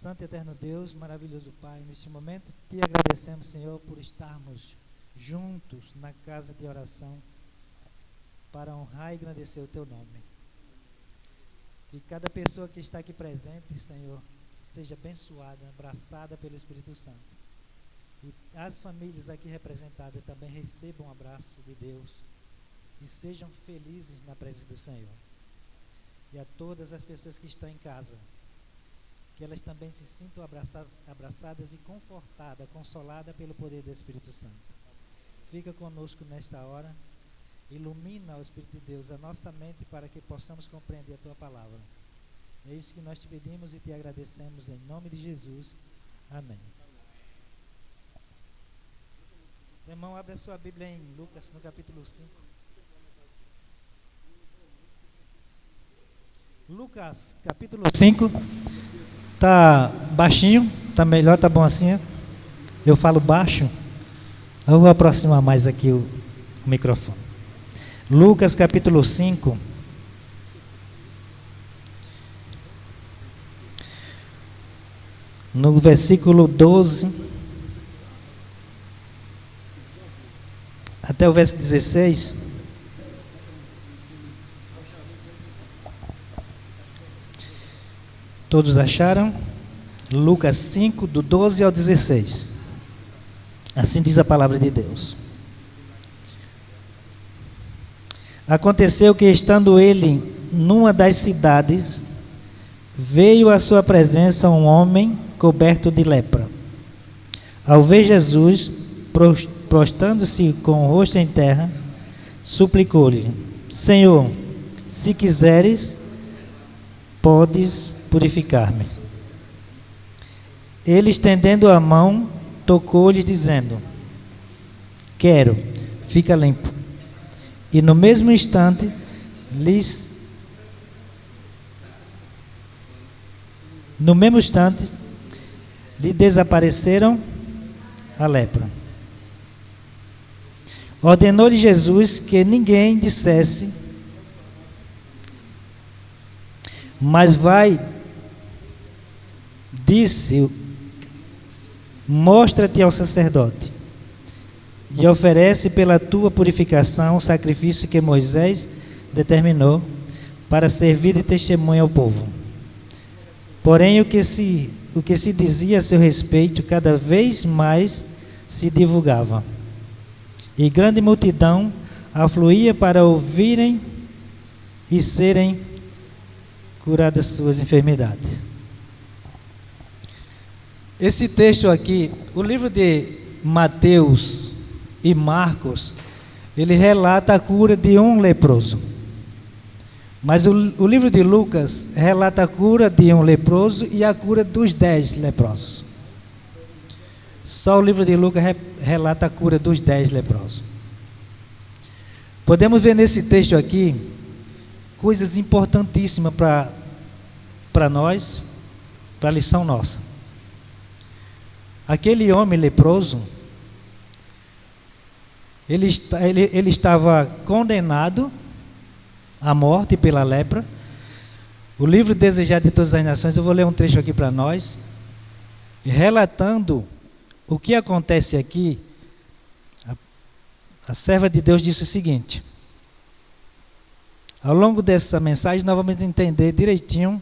Santo e eterno Deus, maravilhoso Pai, neste momento te agradecemos, Senhor, por estarmos juntos na casa de oração para honrar e agradecer o teu nome. Que cada pessoa que está aqui presente, Senhor, seja abençoada, abraçada pelo Espírito Santo. E as famílias aqui representadas também recebam um abraço de Deus e sejam felizes na presença do Senhor. E a todas as pessoas que estão em casa, que elas também se sintam abraçadas e confortadas, consoladas pelo poder do Espírito Santo. Fica conosco nesta hora, ilumina, ó Espírito de Deus, a nossa mente para que possamos compreender a Tua palavra. É isso que nós te pedimos e te agradecemos em nome de Jesus. Amém. Irmão, abre a sua Bíblia em Lucas, no capítulo 5. Lucas, capítulo 5. Tá baixinho? Tá melhor? Tá bom assim? Eu falo baixo? Eu vou aproximar mais aqui o microfone. Lucas, capítulo 5. No versículo 12 até o verso 16. Todos acharam? Lucas 5, do 12 ao 16. Assim diz a palavra de Deus. Aconteceu que, estando ele numa das cidades, veio à sua presença um homem coberto de lepra. Ao ver Jesus, prostrando-se com o rosto em terra, suplicou-lhe: Senhor, se quiseres, podes purificar-me. Ele, estendendo a mão, tocou-lhe, dizendo: quero, fica limpo. E no mesmo instante lhe desapareceram a lepra. Ordenou-lhe Jesus que ninguém dissesse, mas vai, disse, mostra-te ao sacerdote e oferece pela tua purificação o sacrifício que Moisés determinou para servir de testemunha ao povo. Porém, o que se dizia a seu respeito cada vez mais se divulgava, e grande multidão afluía para ouvirem e serem curadas suas enfermidades. Esse texto aqui, o livro de Mateus e Marcos, ele relata a cura de um leproso. Mas o livro de Lucas relata a cura de um leproso e a cura dos 10 leprosos. Só o livro de Lucas relata a cura dos 10 leprosos. Podemos ver nesse texto aqui coisas importantíssimas para nós, para a lição nossa. Aquele homem leproso, ele estava condenado à morte pela lepra. O livro Desejado de Todas as Nações, eu vou ler um trecho aqui para nós, relatando o que acontece aqui. A serva de Deus disse o seguinte: ao longo dessa mensagem nós vamos entender direitinho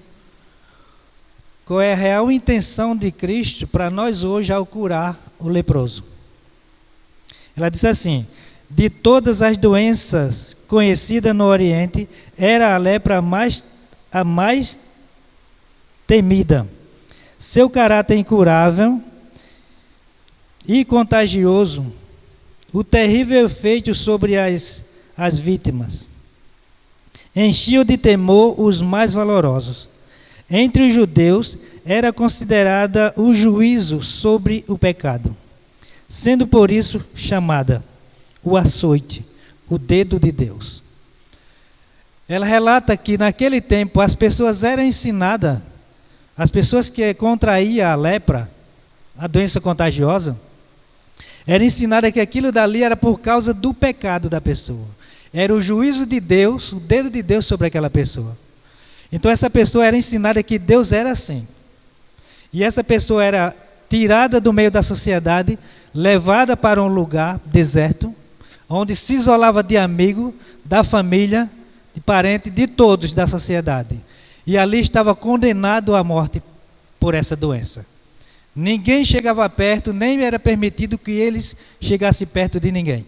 qual é a real intenção de Cristo para nós hoje ao curar o leproso. Ela diz assim: de todas as doenças conhecidas no Oriente, era a lepra a mais temida. Seu caráter incurável e contagioso, o terrível efeito sobre as vítimas, enchiam de temor os mais valorosos. Entre os judeus era considerada o juízo sobre o pecado, sendo por isso chamada o açoite, o dedo de Deus. Ela relata que naquele tempo as pessoas eram ensinadas, as pessoas que contraíam a lepra, a doença contagiosa, eram ensinadas que aquilo dali era por causa do pecado da pessoa. Era o juízo de Deus, o dedo de Deus sobre aquela pessoa. Então essa pessoa era ensinada que Deus era assim. E essa pessoa era tirada do meio da sociedade, levada para um lugar deserto, onde se isolava de amigo, da família, de parente, de todos da sociedade. E ali estava condenado à morte por essa doença. Ninguém chegava perto, nem era permitido que eles chegassem perto de ninguém.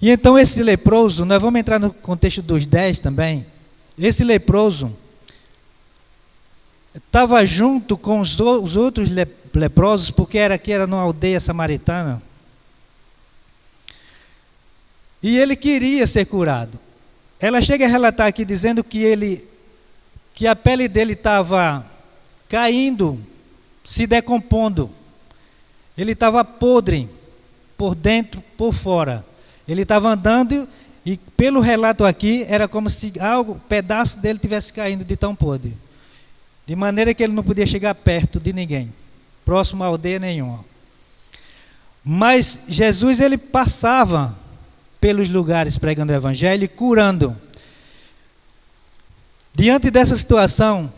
E então esse leproso, nós vamos entrar no contexto dos 10 também. Esse leproso estava junto com os outros leprosos, porque era numa aldeia samaritana. E ele queria ser curado. Ela chega a relatar aqui dizendo que a pele dele estava caindo, se decompondo. Ele estava podre, por dentro, por fora. Ele estava andando e, pelo relato aqui, era como se pedaço dele tivesse caindo de tão podre. De maneira que ele não podia chegar perto de ninguém, próximo a aldeia nenhuma. Mas Jesus, ele passava pelos lugares pregando o evangelho e curando. Diante dessa situação,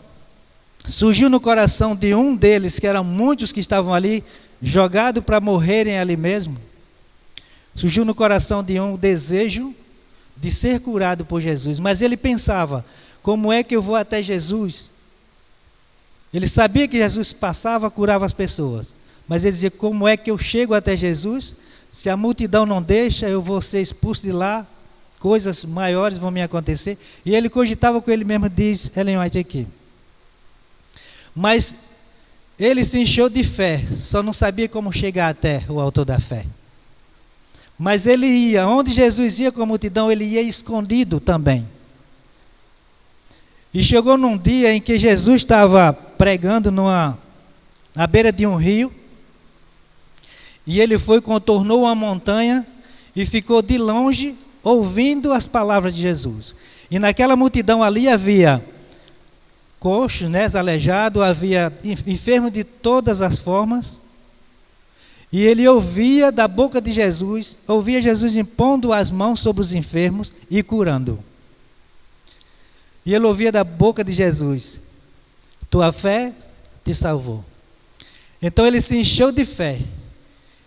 surgiu no coração de um deles, que eram muitos que estavam ali, jogados para morrerem ali mesmo, surgiu no coração de um desejo de ser curado por Jesus. Mas ele pensava, como é que eu vou até Jesus? Ele sabia que Jesus passava, curava as pessoas. Mas ele dizia, como é que eu chego até Jesus? Se a multidão não deixa, eu vou ser expulso de lá, coisas maiores vão me acontecer. E ele cogitava com ele mesmo, diz Ellen White aqui. Mas ele se encheu de fé, só não sabia como chegar até o autor da fé. Mas ele ia, onde Jesus ia com a multidão, ele ia escondido também. E chegou num dia em que Jesus estava pregando na beira de um rio, e ele contornou uma montanha e ficou de longe ouvindo as palavras de Jesus. E naquela multidão ali havia coxos, aleijado, havia enfermo de todas as formas. E ele ouvia da boca de Jesus, ouvia Jesus impondo as mãos sobre os enfermos e curando. E ele ouvia da boca de Jesus, tua fé te salvou. Então ele se encheu de fé.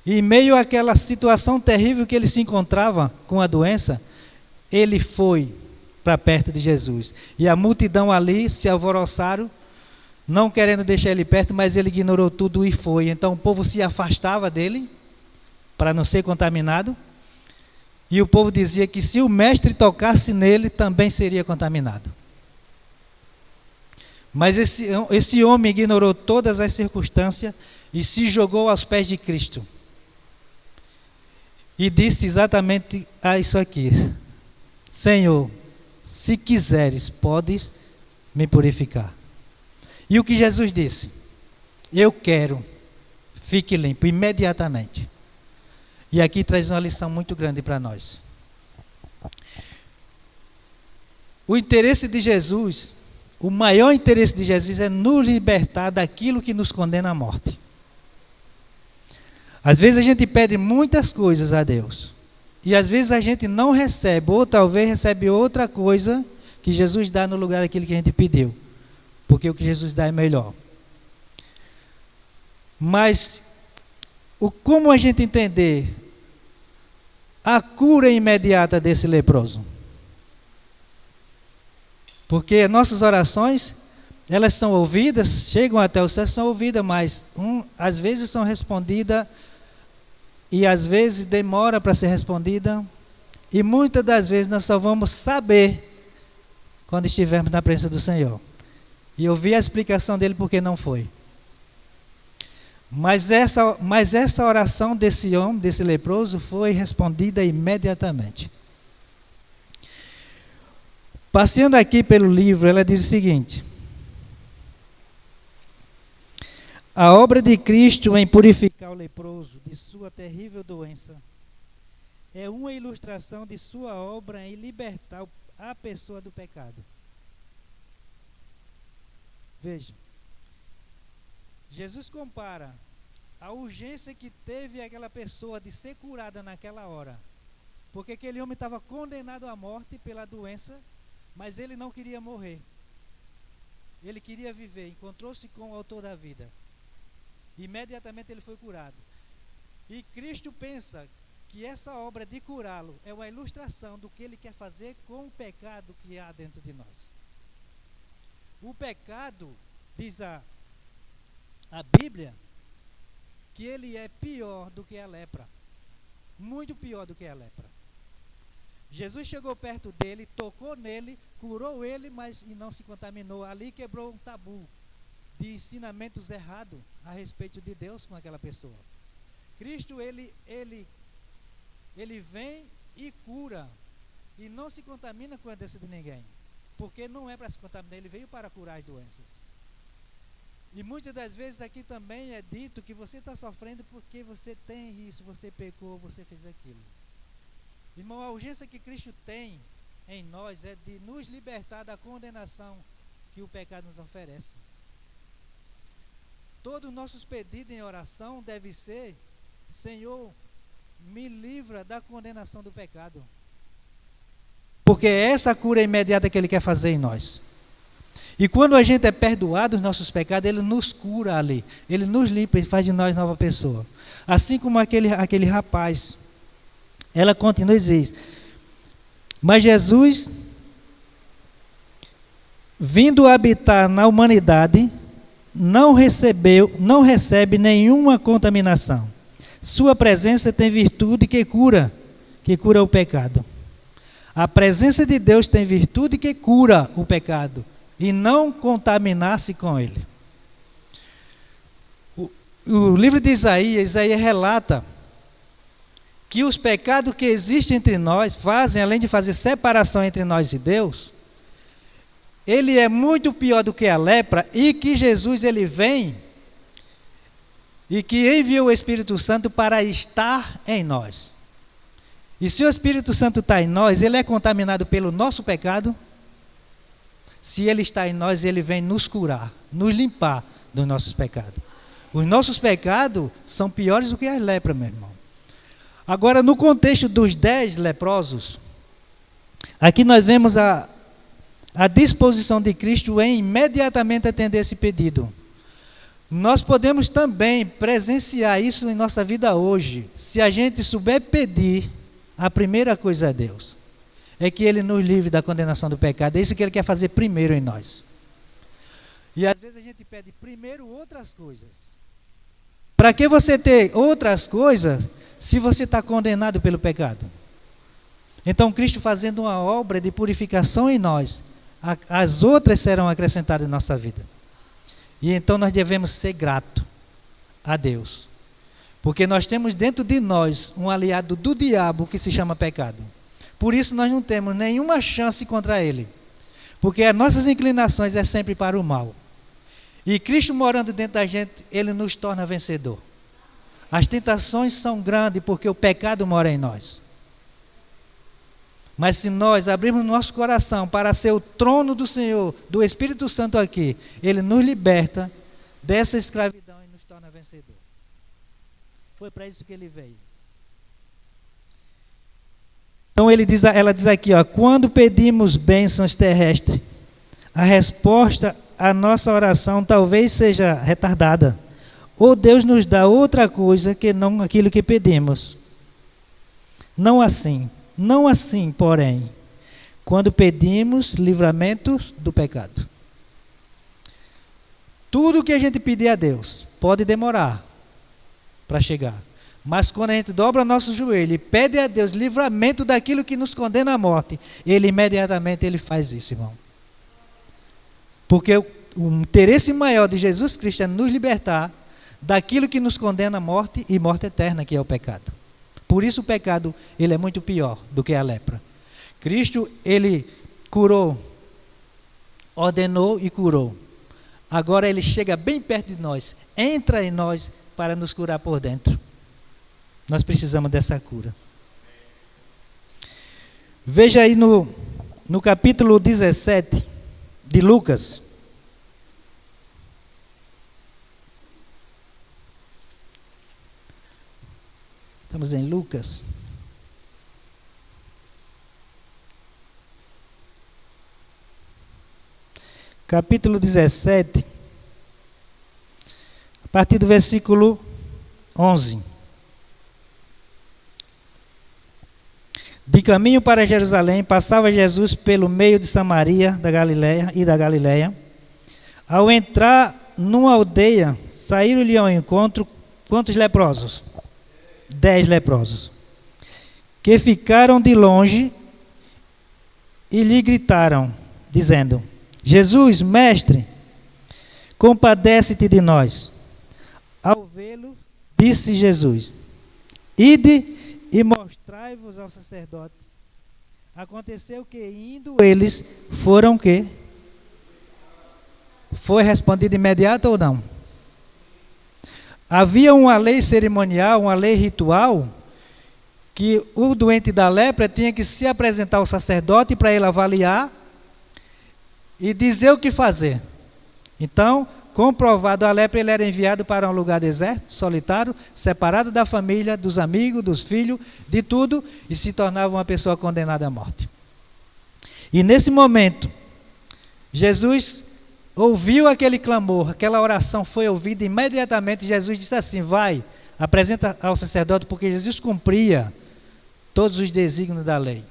E em meio àquela situação terrível que ele se encontrava com a doença, ele foi para perto de Jesus. E a multidão ali se alvoroçaram, não querendo deixar ele perto, mas ele ignorou tudo e foi. Então o povo se afastava dele, para não ser contaminado. E o povo dizia que se o mestre tocasse nele, também seria contaminado. Mas esse homem ignorou todas as circunstâncias e se jogou aos pés de Cristo. E disse exatamente isso aqui: Senhor, se quiseres, podes me purificar. E o que Jesus disse? Eu quero, fique limpo, imediatamente. E aqui traz uma lição muito grande para nós. O interesse de Jesus, o maior interesse de Jesus é nos libertar daquilo que nos condena à morte. Às vezes a gente pede muitas coisas a Deus, e às vezes a gente não recebe, ou talvez recebe outra coisa que Jesus dá no lugar daquilo que a gente pediu, porque o que Jesus dá é melhor. Mas como a gente entender a cura imediata desse leproso? Porque nossas orações, elas são ouvidas, chegam até o céu, são ouvidas, mas às vezes são respondidas e às vezes demora para ser respondida, e muitas das vezes nós só vamos saber quando estivermos na presença do Senhor e ouvir a explicação dele porque não foi. Mas essa oração desse homem, desse leproso, foi respondida imediatamente. Passeando aqui pelo livro, ela diz o seguinte: a obra de Cristo em purificar o leproso de sua terrível doença é uma ilustração de sua obra em libertar a pessoa do pecado. Veja, Jesus compara a urgência que teve aquela pessoa de ser curada naquela hora, porque aquele homem estava condenado à morte pela doença, mas ele não queria morrer. ele queria viver, encontrou-se com o autor da vida. Imediatamente ele foi curado. E Cristo pensa que essa obra de curá-lo é uma ilustração do que ele quer fazer com o pecado que há dentro de nós. O pecado, diz a Bíblia, que ele é pior do que a lepra. Muito pior do que a lepra. Jesus chegou perto dele, tocou nele, curou ele, mas e não se contaminou. Ali quebrou um tabu de ensinamentos errados a respeito de Deus com aquela pessoa. Cristo, ele vem e cura, e não se contamina com a doença de ninguém, porque não é para se contaminar, ele veio para curar as doenças. E muitas das vezes aqui também é dito que você está sofrendo porque você tem isso, você pecou, você fez aquilo. Irmão, a urgência que Cristo tem em nós é de nos libertar da condenação que o pecado nos oferece. Todos os nossos pedidos em oração devem ser: Senhor, me livra da condenação do pecado. Porque é essa a cura imediata que Ele quer fazer em nós. E quando a gente é perdoado dos nossos pecados, Ele nos cura ali. Ele nos limpa e faz de nós nova pessoa. Assim como aquele rapaz. Ela continua e diz: mas Jesus, vindo habitar na humanidade, não recebe nenhuma contaminação. Sua presença tem virtude que cura o pecado. A presença de Deus tem virtude que cura o pecado e não contaminar-se com ele. O livro de Isaías relata que os pecados que existem entre nós fazem, além de fazer separação entre nós e Deus, ele é muito pior do que a lepra, e que Jesus ele vem e que enviou o Espírito Santo para estar em nós. E se o Espírito Santo está em nós, ele é contaminado pelo nosso pecado. Se ele está em nós, ele vem nos curar, nos limpar dos nossos pecados. Os nossos pecados são piores do que a lepra, meu irmão. Agora, no contexto dos 10 leprosos, aqui nós vemos a disposição de Cristo em imediatamente atender esse pedido. Nós podemos também presenciar isso em nossa vida hoje. Se a gente souber pedir, a primeira coisa a Deus é que Ele nos livre da condenação do pecado. É isso que Ele quer fazer primeiro em nós. E às vezes a gente pede primeiro outras coisas. Para que você ter outras coisas se você está condenado pelo pecado? Então Cristo fazendo uma obra de purificação em nós, as outras serão acrescentadas em nossa vida. E então nós devemos ser gratos a Deus, porque nós temos dentro de nós um aliado do diabo que se chama pecado. Por isso nós não temos nenhuma chance contra ele, porque as nossas inclinações é sempre para o mal. E Cristo morando dentro da gente, ele nos torna vencedor. As tentações são grandes porque o pecado mora em nós. Mas se nós abrirmos nosso coração para ser o trono do Senhor, do Espírito Santo aqui, Ele nos liberta dessa escravidão e nos torna vencedor. Foi para isso que Ele veio. Então ela diz aqui, quando pedimos bênçãos terrestres, a resposta à nossa oração talvez seja retardada, ou Deus nos dá outra coisa que não aquilo que pedimos. Não assim, porém, quando pedimos livramentos do pecado. Tudo que a gente pedir a Deus pode demorar para chegar. Mas quando a gente dobra nosso joelho e pede a Deus livramento daquilo que nos condena à morte, Ele imediatamente ele faz isso, irmão. Porque o interesse maior de Jesus Cristo é nos libertar daquilo que nos condena à morte e morte eterna, que é o pecado. Por isso o pecado ele é muito pior do que a lepra. Cristo, ele curou, ordenou e curou. Agora ele chega bem perto de nós, entra em nós para nos curar por dentro. Nós precisamos dessa cura. Veja aí no capítulo 17 de Lucas. Estamos em Lucas. capítulo 17, a partir do versículo 11. De caminho para Jerusalém, passava Jesus pelo meio de Samaria e da Galiléia. Ao entrar numa aldeia, saíram-lhe ao encontro quantos leprosos? 10 leprosos, que ficaram de longe e lhe gritaram, dizendo: Jesus, mestre, compadece-te de nós. Ao vê-lo, disse Jesus: Ide e mostrai-vos ao sacerdote. Aconteceu que, indo eles, foram o quê? Foi respondido imediato ou não? Havia uma lei cerimonial, uma lei ritual, que o doente da lepra tinha que se apresentar ao sacerdote para ele avaliar e dizer o que fazer. Então, comprovado a lepra, ele era enviado para um lugar deserto, solitário, separado da família, dos amigos, dos filhos, de tudo, e se tornava uma pessoa condenada à morte. E nesse momento, Jesus ouviu aquele clamor, aquela oração foi ouvida, imediatamente Jesus disse assim: vai, apresenta ao sacerdote, porque Jesus cumpria todos os desígnios da lei.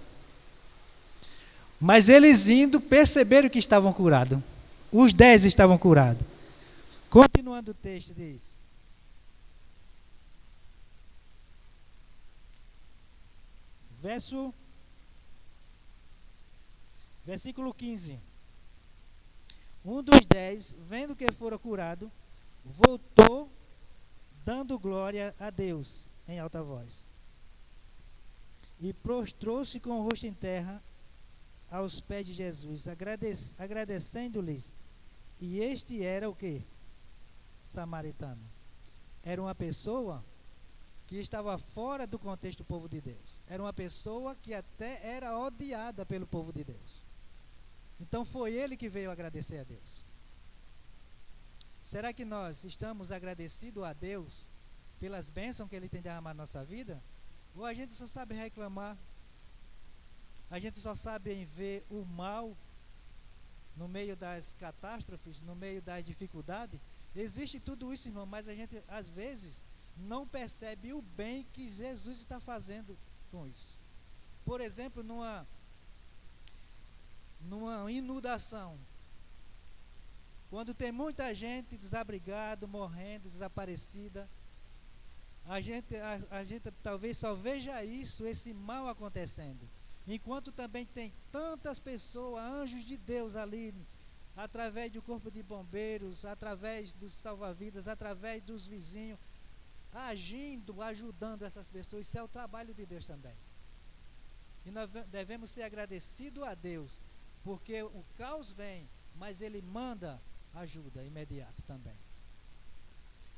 Mas eles indo, perceberam que estavam curados. Os 10 estavam curados. Continuando o texto, diz: versículo 15. Um dos 10, vendo que fora curado, voltou, dando glória a Deus em alta voz. E prostrou-se com o rosto em terra aos pés de Jesus, agradecendo-lhes. E este era o quê? Samaritano. Era uma pessoa que estava fora do contexto do povo de Deus. Era uma pessoa que até era odiada pelo povo de Deus. Então foi ele que veio agradecer a Deus. Será que nós estamos agradecidos a Deus pelas bênçãos que Ele tem derramado na nossa vida? Ou a gente só sabe reclamar? A gente só sabe ver o mal no meio das catástrofes, no meio das dificuldades? Existe tudo isso, irmão, mas a gente às vezes não percebe o bem que Jesus está fazendo com isso. Por exemplo, numa inundação, quando tem muita gente desabrigada, morrendo, desaparecida, a gente talvez só veja isso, esse mal acontecendo, enquanto também tem tantas pessoas, anjos de Deus ali, através do corpo de bombeiros, através dos salva-vidas, através dos vizinhos, agindo, ajudando essas pessoas. Isso é o trabalho de Deus também. E nós devemos ser agradecidos a Deus, porque o caos vem, mas Ele manda ajuda imediato também.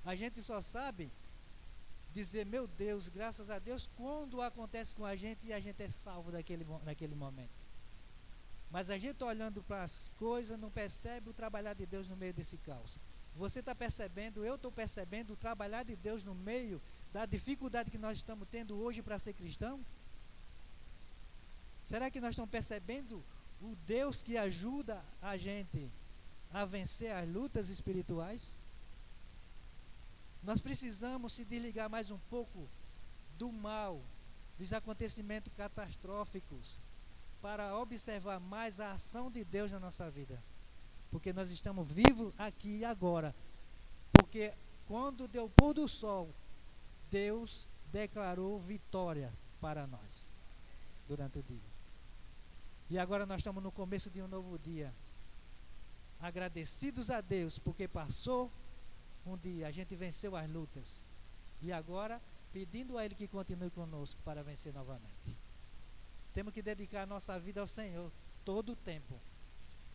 A gente só sabe dizer, meu Deus, graças a Deus, quando acontece com a gente e a gente é salvo naquele momento. Mas a gente olhando para as coisas não percebe o trabalhar de Deus no meio desse caos. Você está percebendo, eu estou percebendo o trabalhar de Deus no meio da dificuldade que nós estamos tendo hoje para ser cristão? Será que nós estamos percebendo o Deus que ajuda a gente a vencer as lutas espirituais? Nós precisamos se desligar mais um pouco do mal, dos acontecimentos catastróficos, para observar mais a ação de Deus na nossa vida. Porque nós estamos vivos aqui e agora. Porque quando deu o pôr do sol, Deus declarou vitória para nós durante o dia. E agora nós estamos no começo de um novo dia, agradecidos a Deus, porque passou um dia, a gente venceu as lutas, e agora pedindo a Ele que continue conosco para vencer novamente. Temos que dedicar a nossa vida ao Senhor todo o tempo,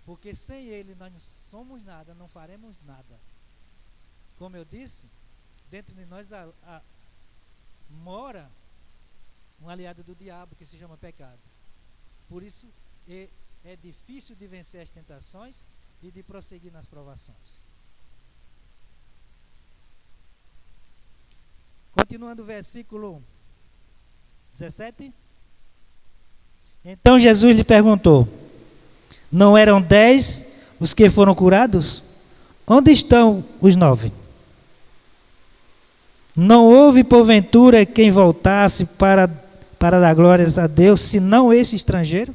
porque sem Ele nós não somos nada, não faremos nada. Como eu disse, dentro de nós mora um aliado do diabo que se chama pecado. Por isso é difícil de vencer as tentações e de prosseguir nas provações. Continuando o versículo 17. Então Jesus lhe perguntou: não eram 10 os que foram curados? Onde estão os 9? Não houve, porventura, quem voltasse para dar glórias a Deus, senão esse estrangeiro?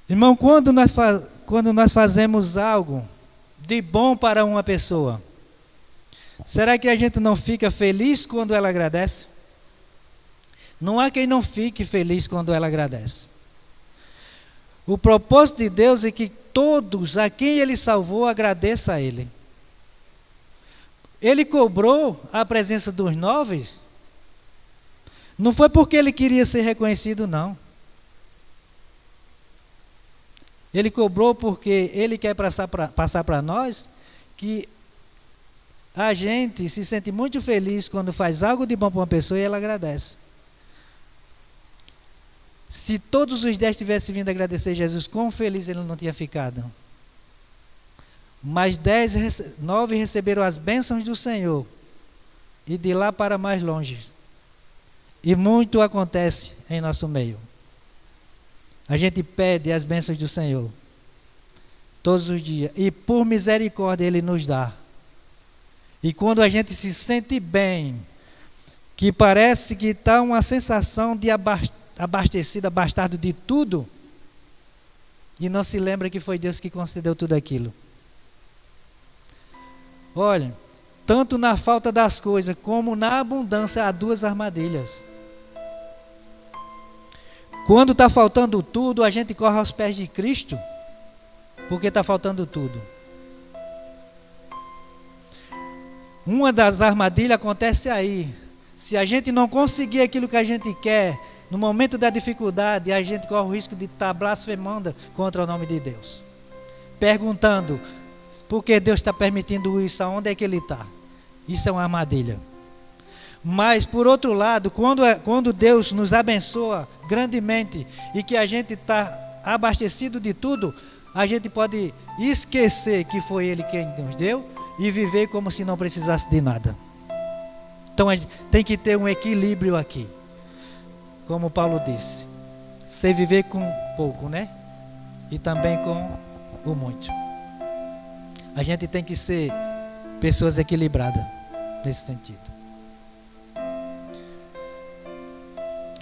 Irmão, quando nós fazemos algo de bom para uma pessoa, será que a gente não fica feliz quando ela agradece? Não há quem não fique feliz quando ela agradece. O propósito de Deus é que todos a quem Ele salvou agradeça a Ele. Ele cobrou a presença dos 9, não foi porque Ele queria ser reconhecido, não. Ele cobrou porque Ele quer passar para nós que a gente se sente muito feliz quando faz algo de bom para uma pessoa e ela agradece. Se todos os 10 tivessem vindo agradecer Jesus, quão feliz ele não tinha ficado. Mas 9 receberam as bênçãos do Senhor, e de lá para mais longe. E muito acontece em nosso meio. A gente pede as bênçãos do Senhor todos os dias, e por misericórdia Ele nos dá. E quando a gente se sente bem, que parece que está uma sensação de abastecido, abastado de tudo, e não se lembra que foi Deus que concedeu tudo aquilo. Olha, tanto na falta das coisas como na abundância há duas armadilhas. Quando está faltando tudo, a gente corre aos pés de Cristo, porque está faltando tudo. Uma das armadilhas acontece aí. Se a gente não conseguir aquilo que a gente quer, no momento da dificuldade, a gente corre o risco de estar blasfemando contra o nome de Deus, perguntando por que Deus está permitindo isso, aonde é que Ele está. Isso é uma armadilha. Mas por outro lado, quando Deus nos abençoa grandemente e que a gente está abastecido de tudo, a gente pode esquecer que foi Ele quem nos deu e viver como se não precisasse de nada. Então a gente tem que ter um equilíbrio aqui. Como Paulo disse, sei viver com pouco, né? E também com o muito. A gente tem que ser pessoas equilibradas nesse sentido.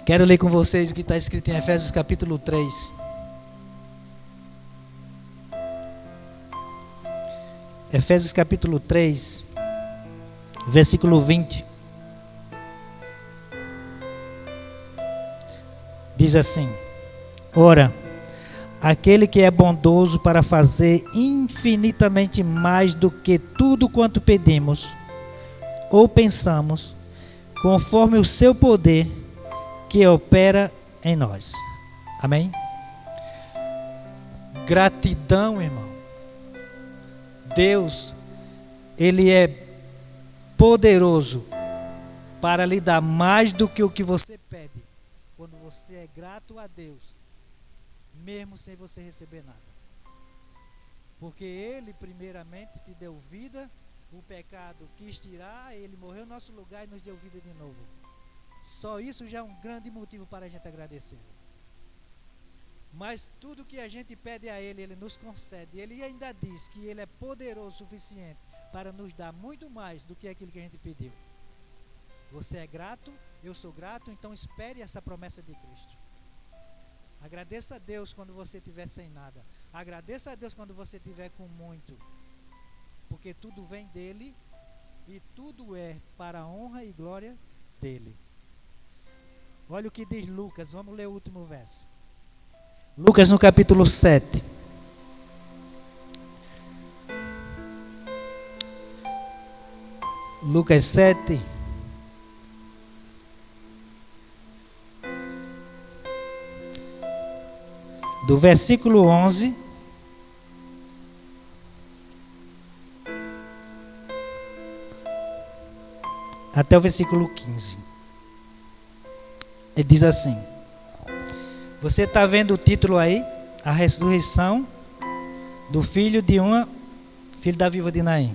Quero ler com vocês o que está escrito em Efésios capítulo 3. Efésios capítulo 3, versículo 20. Diz assim: ora, aquele que é bondoso para fazer infinitamente mais do que tudo quanto pedimos ou pensamos, conforme o seu poder que opera em nós. Amém? Gratidão, irmão. Deus, Ele é poderoso para lhe dar mais do que o que você pede, quando você é grato a Deus, mesmo sem você receber nada. Porque Ele primeiramente te deu vida, o pecado quis tirar, Ele morreu no nosso lugar e nos deu vida de novo. Só isso já é um grande motivo para a gente agradecer. Mas tudo que a gente pede a Ele, Ele nos concede. Ele ainda diz que Ele é poderoso o suficiente para nos dar muito mais do que aquilo que a gente pediu. Você é grato, eu sou grato, então espere essa promessa de Cristo. Agradeça a Deus quando você estiver sem nada. Agradeça a Deus quando você estiver com muito. Porque tudo vem dEle e tudo é para a honra e glória dEle. Olha o que diz Lucas, vamos ler o último verso. Lucas no capítulo 7. Lucas 7. Do versículo 11 até o versículo 15. Ele diz assim: você está vendo o título aí? A ressurreição do filho da viúva de Naim.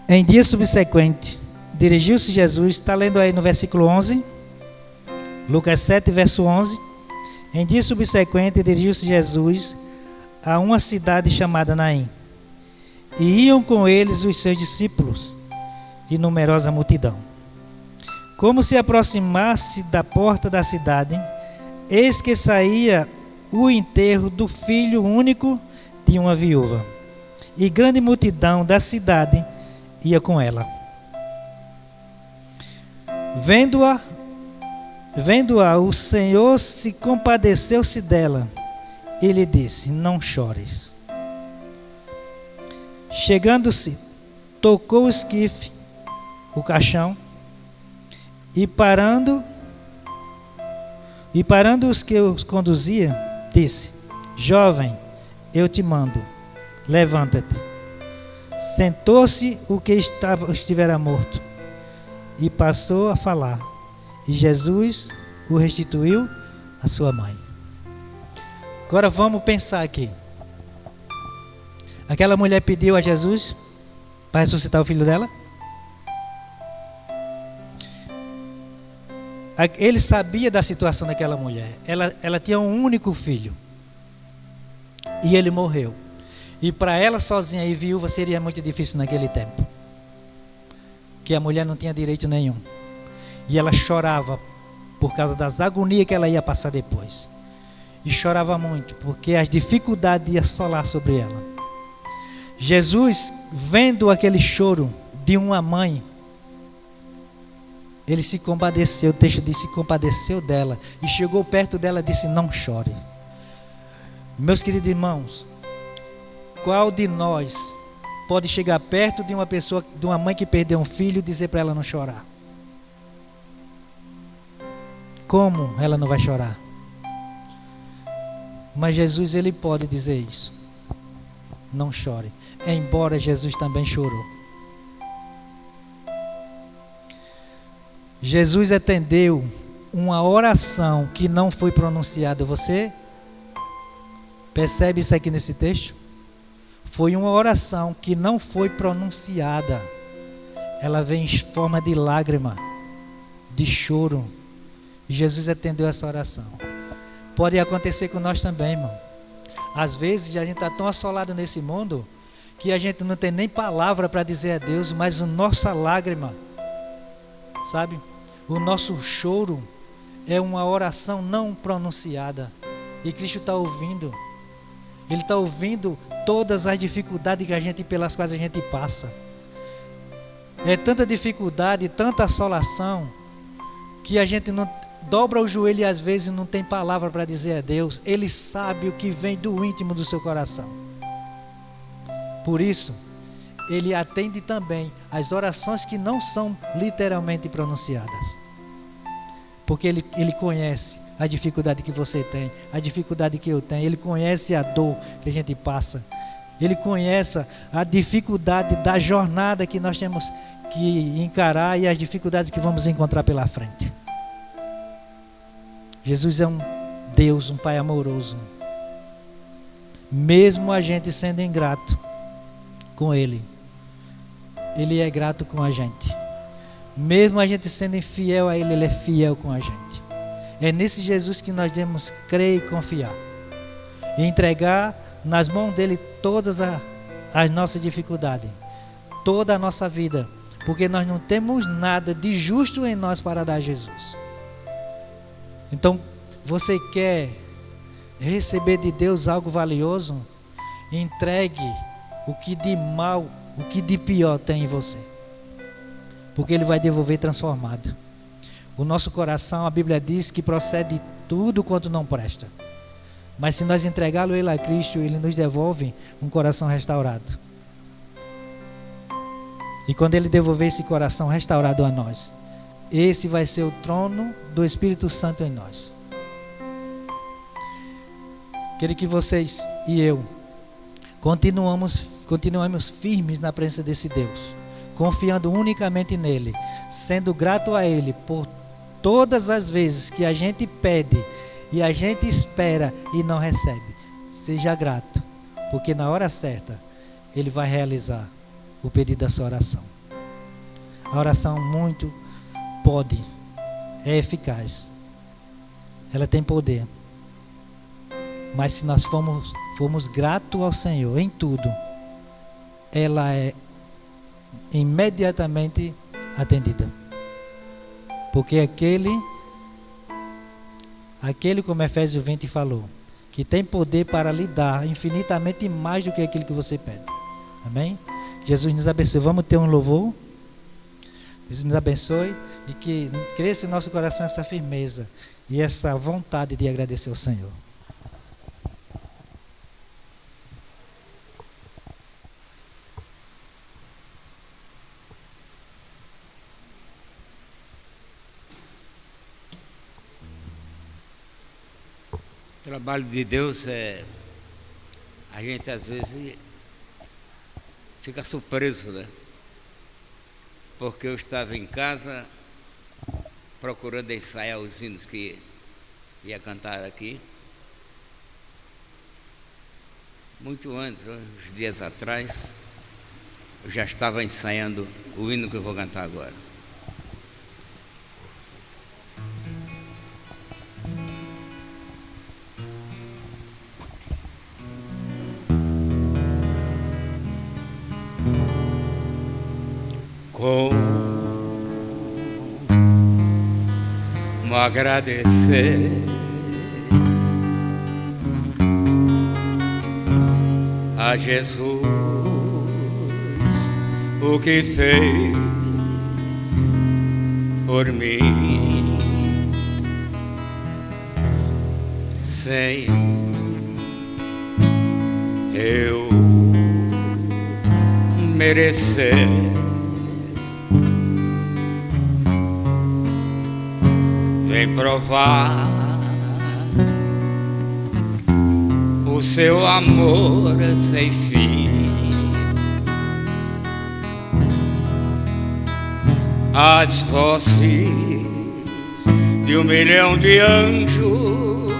Em dia subsequente, dirigiu-se Jesus, está lendo aí no versículo 11, Lucas 7, verso 11. Em dia subsequente, dirigiu-se Jesus a uma cidade chamada Naim. E iam com eles os seus discípulos e numerosa multidão. Como se aproximasse da porta da cidade, eis que saía o enterro do filho único de uma viúva. E grande multidão da cidade ia com ela. Vendo-a, o Senhor se compadeceu-se dela e lhe disse: não chores. Chegando-se, tocou o esquife, o caixão, e parando os que os conduzia, disse: jovem, eu te mando, levanta-te. Sentou-se o que estivera morto e passou a falar, e Jesus o restituiu à sua mãe. Agora vamos pensar aqui. Aquela mulher pediu a Jesus para ressuscitar o filho dela. Ele sabia da situação daquela mulher. Ela tinha um único filho. E ele morreu. E para ela sozinha e viúva seria muito difícil naquele tempo. Que a mulher não tinha direito nenhum. E ela chorava por causa das agonias que ela ia passar depois. E chorava muito, porque as dificuldades iam assolar sobre ela. Jesus, vendo aquele choro de uma mãe, ele se compadeceu, o texto diz, se compadeceu dela, e chegou perto dela e disse: não chore. Meus queridos irmãos, qual de nós pode chegar perto de uma pessoa, de uma mãe que perdeu um filho, e dizer para ela não chorar? Como ela não vai chorar? Mas Jesus, ele pode dizer isso. Não chore. Embora Jesus também chorou. Jesus atendeu uma oração que não foi pronunciada. Você percebe isso aqui nesse texto? Foi uma oração que não foi pronunciada. Ela vem em forma de lágrima, de choro. E Jesus atendeu essa oração. Pode acontecer com nós também, irmão. Às vezes a gente está tão assolado nesse mundo que a gente não tem nem palavra para dizer a Deus, mas a nossa lágrima, sabe? O nosso choro é uma oração não pronunciada. E Cristo está ouvindo. Ele está ouvindo todas as dificuldades que pelas quais a gente passa. É tanta dificuldade, tanta assolação, que a gente não dobra o joelho e às vezes não tem palavra para dizer a Deus. Ele sabe o que vem do íntimo do seu coração. Por isso, ele atende também as orações que não são literalmente pronunciadas. Porque ele conhece a dificuldade que você tem, a dificuldade que eu tenho. Ele conhece a dor que a gente passa. Ele conhece a dificuldade da jornada que nós temos que encarar e as dificuldades que vamos encontrar pela frente. Jesus é um Deus, um Pai amoroso. Mesmo a gente sendo ingrato com Ele, Ele é grato com a gente. Mesmo a gente sendo infiel a Ele, Ele é fiel com a gente. É nesse Jesus que nós devemos crer e confiar. E entregar nas mãos dEle todas as nossas dificuldades. Toda a nossa vida. Porque nós não temos nada de justo em nós para dar a Jesus. Então, você quer receber de Deus algo valioso? Entregue o que de mal, o que de pior tem em você. Porque Ele vai devolver transformado. O nosso coração, a Bíblia diz que procede tudo quanto não presta. Mas se nós entregá-lo Ele a Cristo, Ele nos devolve um coração restaurado. E quando Ele devolver esse coração restaurado a nós, esse vai ser o trono do Espírito Santo em nós. Quero que vocês e eu continuemos firmes na presença desse Deus, confiando unicamente nele, sendo grato a Ele por todas as vezes que a gente pede e a gente espera e não recebe. Seja grato, porque na hora certa Ele vai realizar o pedido da sua oração. A oração é eficaz, ela tem poder. Mas se nós formos gratos ao Senhor em tudo, ela é imediatamente atendida. Porque aquele como Efésios 20 falou, que tem poder para lhe dar infinitamente mais do que aquilo que você pede. Amém? Jesus nos abençoe. Vamos ter um louvor. Jesus nos abençoe e que cresça em nosso coração essa firmeza e essa vontade de agradecer ao Senhor. O trabalho de Deus a gente às vezes fica surpreso, né? Porque eu estava em casa procurando ensaiar os hinos que ia cantar aqui. Muito antes, uns dias atrás, eu já estava ensaiando o hino que eu vou cantar agora. Como agradecer a Jesus o que fez por mim, sem eu merecer. Vem provar o seu amor sem fim. As vozes de 1 milhão de anjos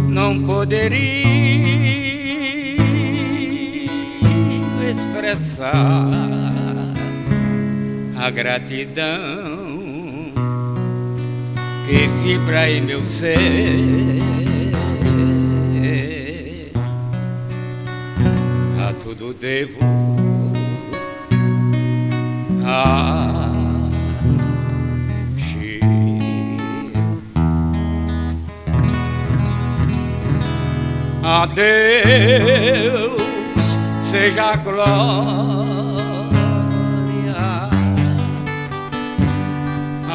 não poderiam expressar a gratidão que vibra em meu ser. A tudo devo a ti. A Deus seja a glória.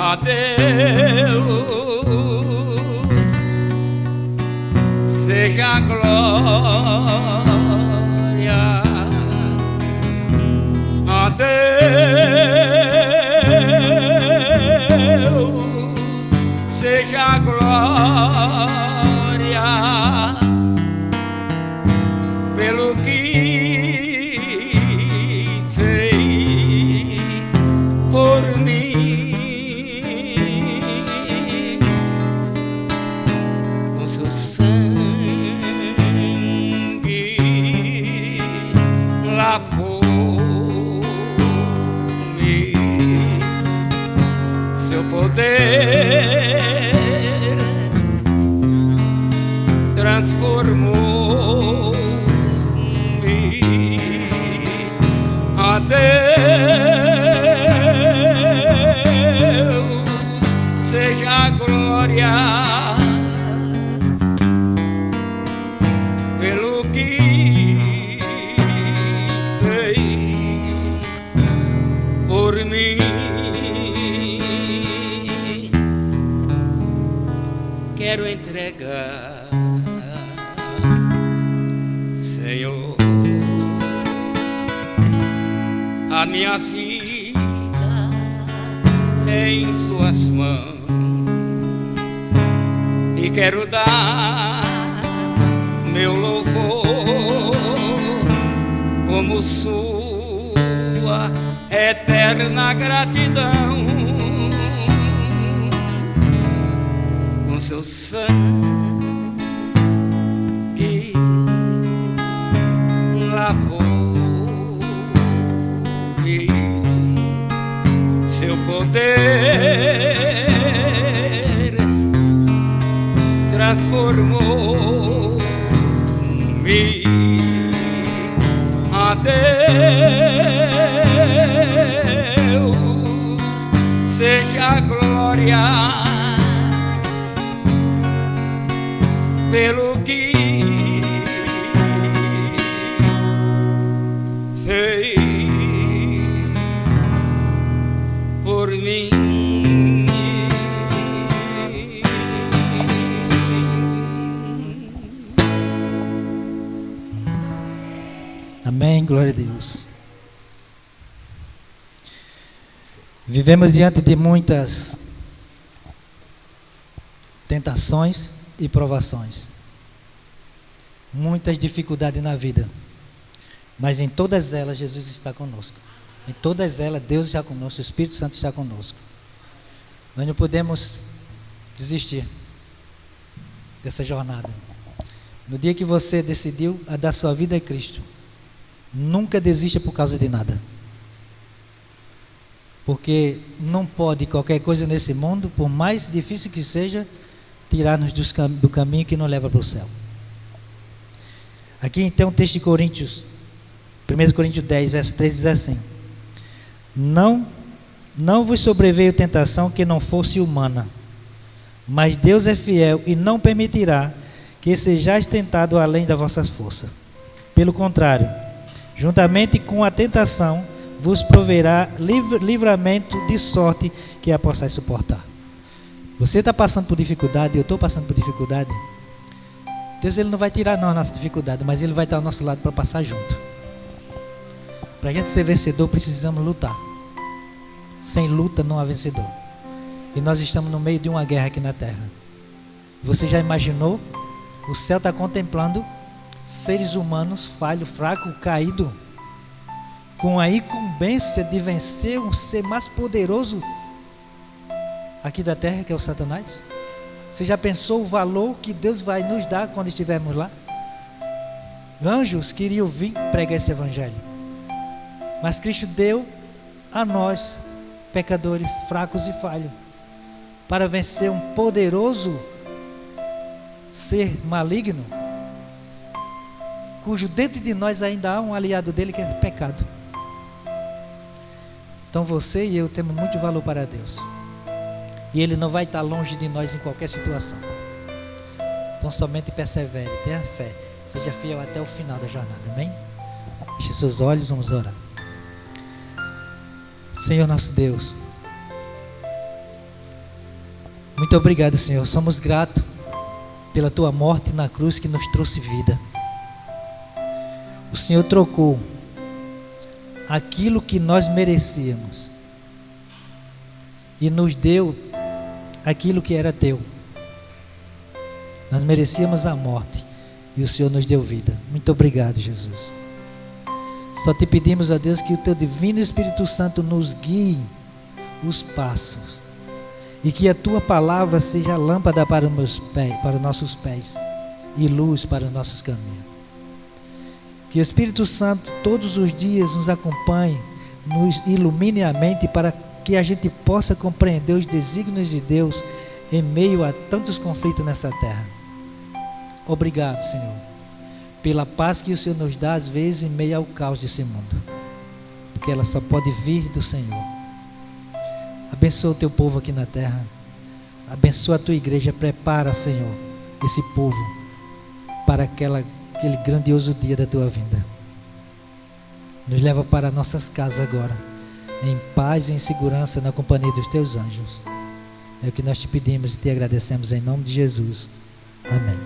A Deus seja a glória. A Deus seja a glória pelo que fez por mim. Seu poder transformou-me. A Deus seja a glória pelo que fez por mim. Quero entregar, Senhor, a minha vida em suas mãos e quero dar meu louvor como sua eterna gratidão. Seu sangue lavou-me, seu poder transformou-me. A Deus seja a glória pelo que fez por mim. Amém, glória a Deus. Vivemos diante de muitas tentações e provações, muitas dificuldades na vida, mas em todas elas Jesus está conosco. Em todas elas Deus está conosco, o Espírito Santo está conosco. Nós não podemos desistir dessa jornada. No dia que você decidiu a dar sua vida a Cristo, nunca desista por causa de nada. Porque não pode qualquer coisa nesse mundo, por mais difícil que seja, tirar-nos do caminho que nos leva para o céu. Aqui então o texto de Coríntios, 1 Coríntios 10, verso 3 diz assim: Não vos sobreveio tentação que não fosse humana, mas Deus é fiel e não permitirá que sejais tentado além das vossas forças. Pelo contrário, juntamente com a tentação, vos proverá livramento de sorte que a possais suportar. Você está passando por dificuldade, eu estou passando por dificuldade. Deus ele não vai tirar a nossa dificuldade, mas Ele vai estar ao nosso lado para passar junto. Para a gente ser vencedor, precisamos lutar. Sem luta não há vencedor. E nós estamos no meio de uma guerra aqui na terra. Você já imaginou? O céu está contemplando seres humanos falhos, fracos, caídos, com a incumbência de vencer um ser mais poderoso aqui da terra, que é o Satanás. Você já pensou o valor que Deus vai nos dar quando estivermos lá? Anjos queriam vir pregar esse evangelho, mas Cristo deu a nós, pecadores fracos e falhos, para vencer um poderoso ser maligno, cujo dentro de nós ainda há um aliado dele, que é o pecado. Então você e eu temos muito valor para Deus, e Ele não vai estar longe de nós em qualquer situação. Então somente persevere, tenha fé, seja fiel até o final da jornada. Amém? Feche seus olhos, vamos orar. Senhor nosso Deus, muito obrigado, Senhor. Somos gratos pela Tua morte na cruz, que nos trouxe vida. O Senhor trocou aquilo que nós merecíamos e nos deu aquilo que era Teu. Nós merecíamos a morte e o Senhor nos deu vida. Muito obrigado, Jesus. Só te pedimos, ó Deus, que o Teu divino Espírito Santo nos guie os passos, e que a Tua palavra seja lâmpada para os meus pés, para os nossos pés, e luz para os nossos caminhos. Que o Espírito Santo todos os dias nos acompanhe, nos ilumine a mente, para que a gente possa compreender os desígnios de Deus em meio a tantos conflitos nessa terra. Obrigado, Senhor, pela paz que o Senhor nos dá às vezes em meio ao caos desse mundo, porque ela só pode vir do Senhor. Abençoa o Teu povo aqui na terra, abençoa a Tua igreja. Prepara, Senhor, esse povo para aquele grandioso dia da Tua vinda. Nos leva para nossas casas agora, em paz e em segurança, na companhia dos Teus anjos. É o que nós te pedimos e te agradecemos em nome de Jesus. Amém.